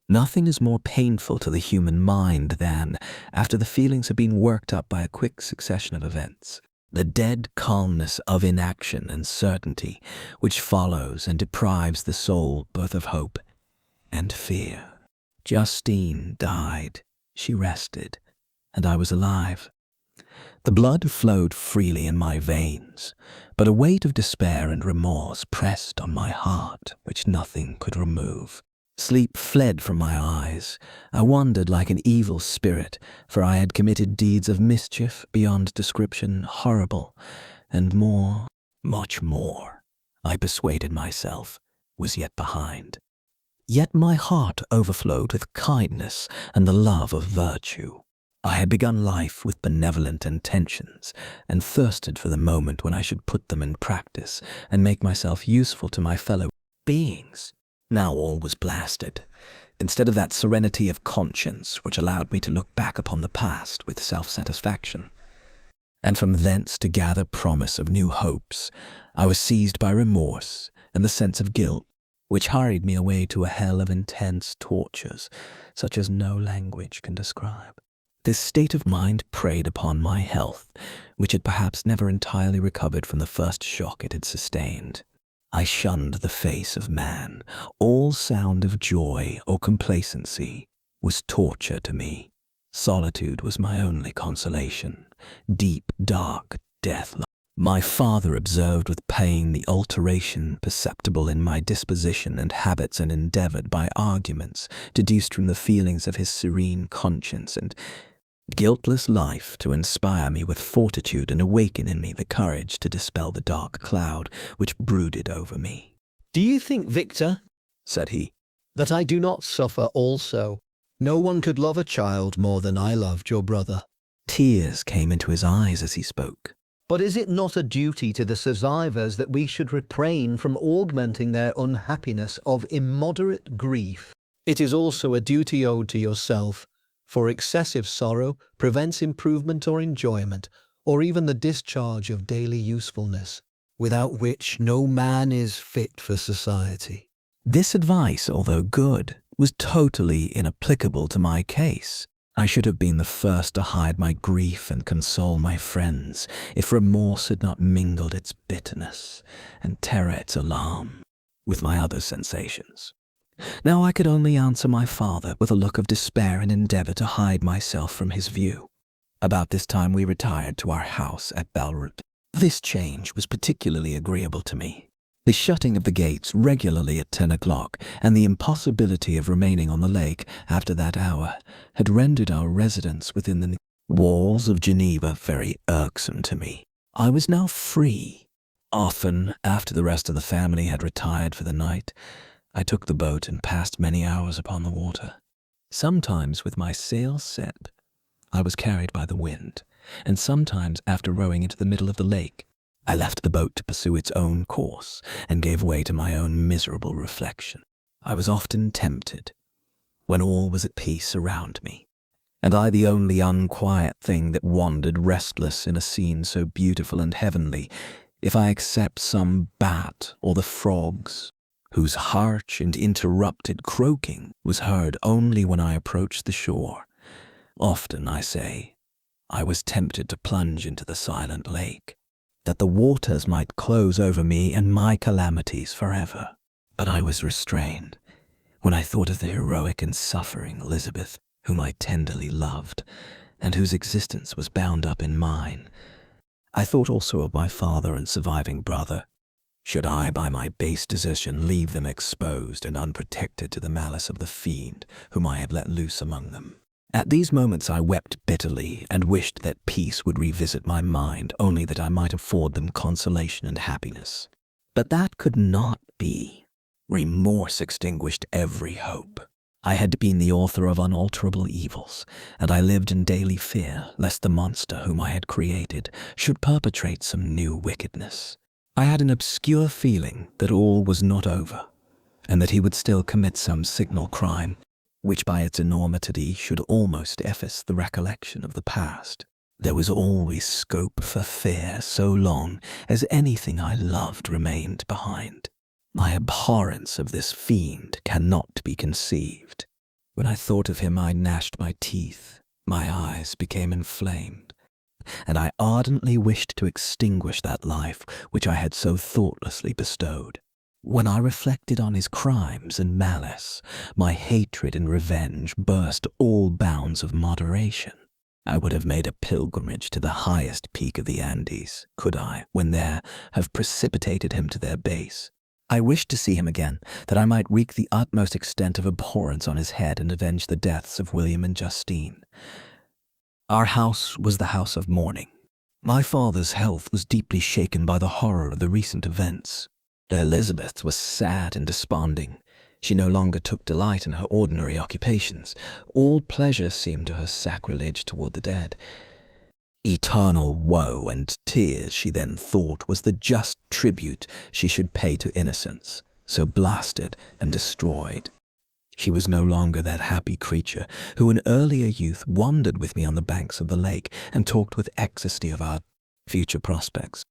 Nothing is more painful to the human mind than, after the feelings have been worked up by a quick succession of events, the dead calmness of inaction and certainty which follows and deprives the soul both of hope and fear. Justine died. She rested, and I was alive. The blood flowed freely in my veins, but a weight of despair and remorse pressed on my heart which nothing could remove. Sleep fled from my eyes. I wandered like an evil spirit, for I had committed deeds of mischief beyond description, horrible, and more, much more, I persuaded myself, was yet behind. Yet my heart overflowed with kindness and the love of virtue. I had begun life with benevolent intentions, and thirsted for the moment when I should put them in practice and make myself useful to my fellow beings. Now all was blasted. Instead of that serenity of conscience which allowed me to look back upon the past with self-satisfaction, and from thence to gather promise of new hopes, I was seized by remorse and the sense of guilt, which hurried me away to a hell of intense tortures, such as no language can describe. This state of mind preyed upon my health, which had perhaps never entirely recovered from the first shock it had sustained. I shunned the face of man. All sound of joy or complacency was torture to me. Solitude was my only consolation. Deep, dark death. My father observed with pain the alteration perceptible in my disposition and habits, and endeavored by arguments deduced from the feelings of his serene conscience and guiltless life to inspire me with fortitude and awaken in me the courage to dispel the dark cloud which brooded over me. "Do you think, Victor," said he, "that I do not suffer also? No one could love a child more than I loved your brother." Tears came into his eyes as he spoke. "But is it not a duty to the survivors that we should refrain from augmenting their unhappiness of immoderate grief? It is also a duty owed to yourself, for excessive sorrow prevents improvement or enjoyment, or even the discharge of daily usefulness, without which no man is fit for society." This advice, although good, was totally inapplicable to my case. I should have been the first to hide my grief and console my friends, if remorse had not mingled its bitterness and terror its alarm with my other sensations. Now I could only answer my father with a look of despair and endeavor to hide myself from his view. About this time we retired to our house at Belrout. This change was particularly agreeable to me. The shutting of the gates regularly at 10 o'clock and the impossibility of remaining on the lake after that hour had rendered our residence within the walls of Geneva very irksome to me. I was now free. Often, after the rest of the family had retired for the night, I took the boat and passed many hours upon the water. Sometimes with my sails set, I was carried by the wind, and sometimes after rowing into the middle of the lake, I left the boat to pursue its own course and gave way to my own miserable reflection. I was often tempted, when all was at peace around me, and I the only unquiet thing that wandered restless in a scene so beautiful and heavenly, if I except some bat or the frogs, whose harsh and interrupted croaking was heard only when I approached the shore. Often, I say, I was tempted to plunge into the silent lake, that the waters might close over me and my calamities forever. But I was restrained when I thought of the heroic and suffering Elizabeth, whom I tenderly loved, and whose existence was bound up in mine. I thought also of my father and surviving brother. Should I, by my base desertion, leave them exposed and unprotected to the malice of the fiend whom I had let loose among them? At these moments I wept bitterly and wished that peace would revisit my mind, only that I might afford them consolation and happiness. But that could not be. Remorse extinguished every hope. I had been the author of unalterable evils, and I lived in daily fear lest the monster whom I had created should perpetrate some new wickedness. I had an obscure feeling that all was not over, and that he would still commit some signal crime, which by its enormity should almost efface the recollection of the past. There was always scope for fear so long as anything I loved remained behind. My abhorrence of this fiend cannot be conceived. When I thought of him, I gnashed my teeth, my eyes became inflamed, and I ardently wished to extinguish that life which I had so thoughtlessly bestowed. When I reflected on his crimes and malice, my hatred and revenge burst all bounds of moderation. I would have made a pilgrimage to the highest peak of the Andes, could I, when there, have precipitated him to their base. I wished to see him again, that I might wreak the utmost extent of abhorrence on his head and avenge the deaths of William and Justine. Our house was the house of mourning. My father's health was deeply shaken by the horror of the recent events. Elizabeth was sad and desponding. She no longer took delight in her ordinary occupations. All pleasure seemed to her sacrilege toward the dead. Eternal woe and tears, she then thought, was the just tribute she should pay to innocence, so blasted and destroyed. She was no longer that happy creature who in earlier youth wandered with me on the banks of the lake and talked with ecstasy of our future prospects.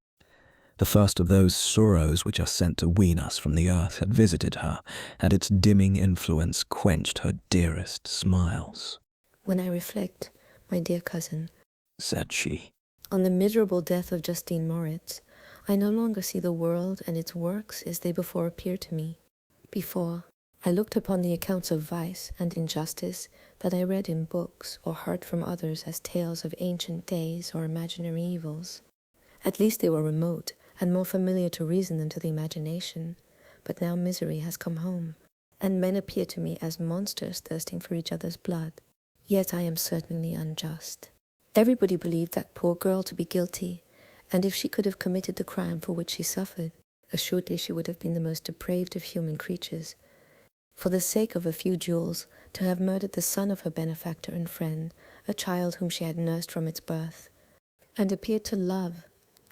The first of those sorrows which are sent to wean us from the earth had visited her, and its dimming influence quenched her dearest smiles. "When I reflect, my dear cousin," said she, "on the miserable death of Justine Moritz, I no longer see the world and its works as they before appeared to me. Before, I looked upon the accounts of vice and injustice that I read in books or heard from others as tales of ancient days or imaginary evils. At least they were remote and more familiar to reason than to the imagination. But now misery has come home, and men appear to me as monsters thirsting for each other's blood. Yet I am certainly unjust. Everybody believed that poor girl to be guilty, and if she could have committed the crime for which she suffered, assuredly she would have been the most depraved of human creatures. For the sake of a few jewels, to have murdered the son of her benefactor and friend, a child whom she had nursed from its birth, and appeared to love,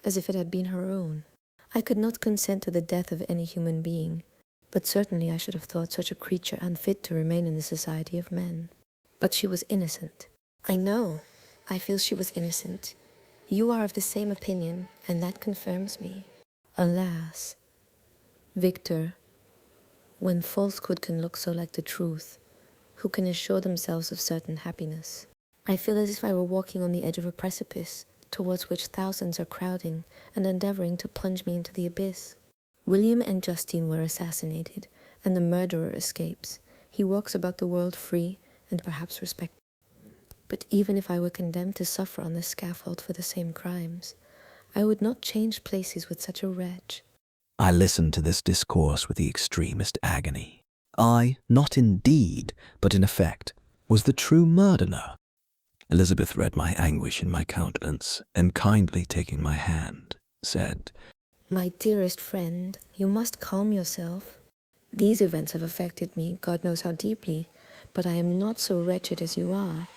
as if it had been her own. I could not consent to the death of any human being, but certainly I should have thought such a creature unfit to remain in the society of men. But she was innocent. I know. I feel she was innocent. You are of the same opinion, and that confirms me. Alas, Victor, when falsehood can look so like the truth, who can assure themselves of certain happiness? I feel as if I were walking on the edge of a precipice, towards which thousands are crowding and endeavoring to plunge me into the abyss. William and Justine were assassinated, and the murderer escapes. He walks about the world free and perhaps respected. But even if I were condemned to suffer on the scaffold for the same crimes, I would not change places with such a wretch. I listened to this discourse with the extremest agony. I, not in deed, but in effect, was the true murderer. Elizabeth read my anguish in my countenance, and kindly taking my hand, said, "My dearest friend, you must calm yourself. These events have affected me, God knows how deeply, but I am not so wretched as you are.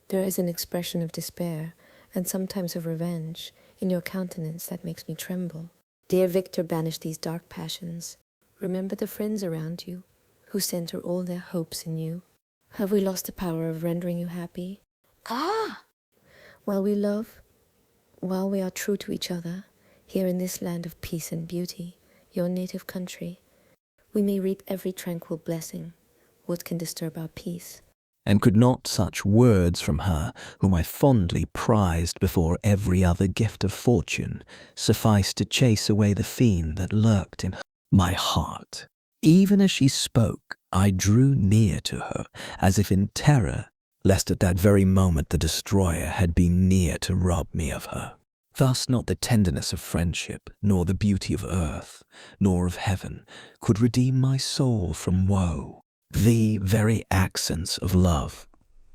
There is an expression of despair, and sometimes of revenge, in your countenance that makes me tremble. Dear Victor, banish these dark passions. Remember the friends around you, who center all their hopes in you. Have we lost the power of rendering you happy? Ah! While we love, while we are true to each other, here in this land of peace and beauty, your native country, we may reap every tranquil blessing. What can disturb our peace?" and could not such words from her, whom I fondly prized before every other gift of fortune, suffice to chase away the fiend that lurked in my heart? Even as she spoke, I drew near to her, as if in terror, lest at that very moment the destroyer had been near to rob me of her. Thus not the tenderness of friendship, nor the beauty of earth, nor of heaven, could redeem my soul from woe. The very accents of love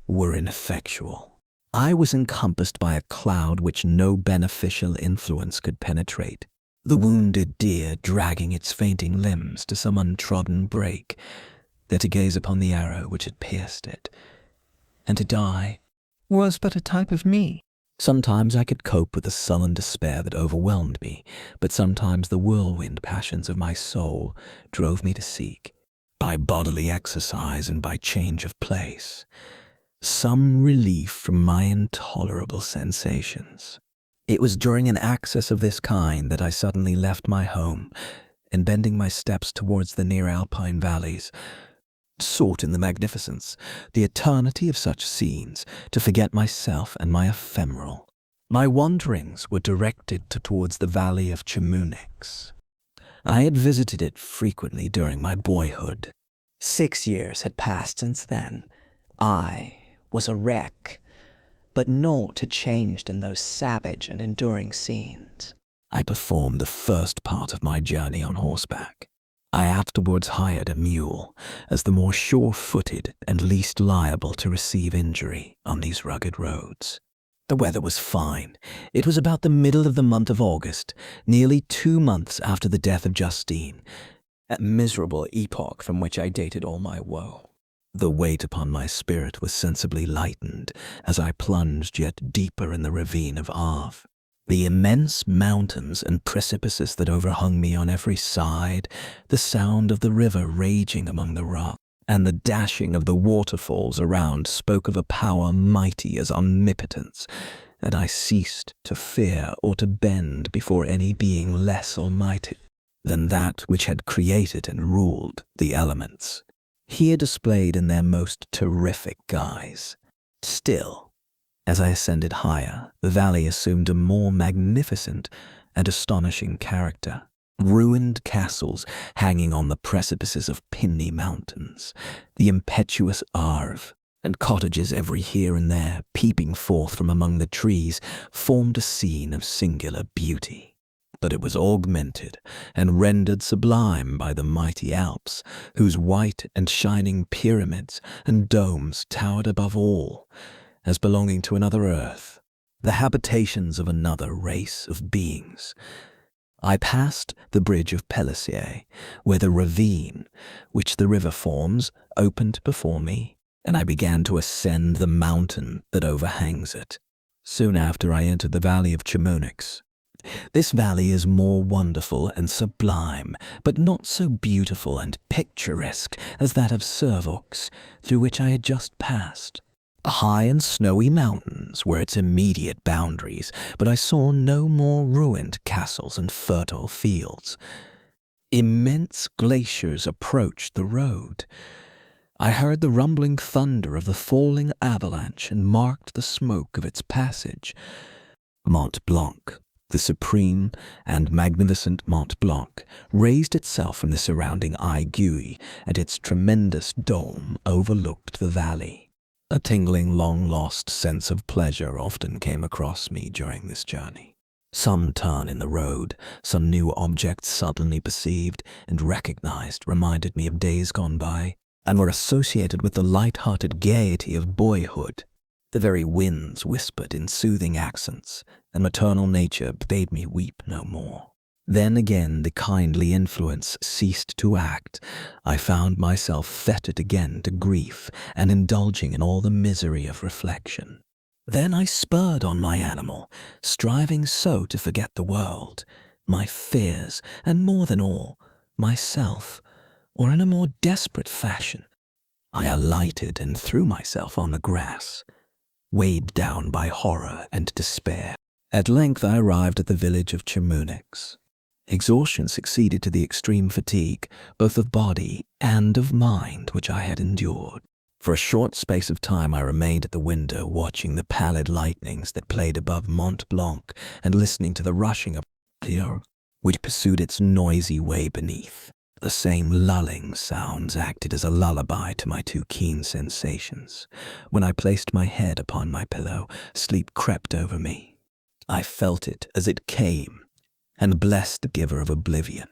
were ineffectual. I was encompassed by a cloud which no beneficial influence could penetrate. The wounded deer dragging its fainting limbs to some untrodden brake, there to gaze upon the arrow which had pierced it, and to die, was but a type of me. Sometimes I could cope with the sullen despair that overwhelmed me, but sometimes the whirlwind passions of my soul drove me to seek, by bodily exercise and by change of place, some relief from my intolerable sensations. It was during an access of this kind that I suddenly left my home, and bending my steps towards the near alpine valleys, sought in the magnificence, the eternity of such scenes, to forget myself and my ephemeral. My wanderings were directed towards the valley of Chamonix. I had visited it frequently during my boyhood. 6 years had passed since then. I was a wreck, but naught had changed in those savage and enduring scenes. I performed the first part of my journey on horseback. I afterwards hired a mule, as the more sure-footed and least liable to receive injury on these rugged roads. The weather was fine. It was about the middle of the month of August, nearly 2 months after the death of Justine, a miserable epoch from which I dated all my woe. The weight upon my spirit was sensibly lightened as I plunged yet deeper in the ravine of Arve. The immense mountains and precipices that overhung me on every side, the sound of the river raging among the rocks, and the dashing of the waterfalls around spoke of a power mighty as omnipotence, and I ceased to fear or to bend before any being less almighty than that which had created and ruled the elements, here displayed in their most terrific guise. Still, as I ascended higher, the valley assumed a more magnificent and astonishing character. Ruined castles hanging on the precipices of pinny mountains, the impetuous Arve, and cottages every here and there peeping forth from among the trees, formed a scene of singular beauty. But it was augmented and rendered sublime by the mighty Alps, whose white and shining pyramids and domes towered above all, as belonging to another earth, the habitations of another race of beings. I passed the bridge of Pelissier, where the ravine, which the river forms, opened before me, and I began to ascend the mountain that overhangs it. Soon after I entered the valley of Chamonix. This valley is more wonderful and sublime, but not so beautiful and picturesque as that of Servox, through which I had just passed. High and snowy mountains were its immediate boundaries, but I saw no more ruined castles and fertile fields. Immense glaciers approached the road. I heard the rumbling thunder of the falling avalanche and marked the smoke of its passage. Mont Blanc, the supreme and magnificent Mont Blanc, raised itself from the surrounding aiguille, and its tremendous dome overlooked the valley. A tingling, long-lost sense of pleasure often came across me during this journey. Some turn in the road, some new object suddenly perceived and recognized reminded me of days gone by, and were associated with the light-hearted gaiety of boyhood. The very winds whispered in soothing accents, and maternal nature bade me weep no more. Then again the kindly influence ceased to act. I found myself fettered again to grief and indulging in all the misery of reflection. Then I spurred on my animal, striving so to forget the world, my fears, and more than all, myself, or in a more desperate fashion. I alighted and threw myself on the grass, weighed down by horror and despair. At length I arrived at the village of Chamonix. Exhaustion succeeded to the extreme fatigue, both of body and of mind, which I had endured. For a short space of time I remained at the window, watching the pallid lightnings that played above Mont Blanc and listening to the rushing of the which pursued its noisy way beneath. The same lulling sounds acted as a lullaby to my too keen sensations. When I placed my head upon my pillow, sleep crept over me. I felt it as it came, and blessed the giver of oblivion.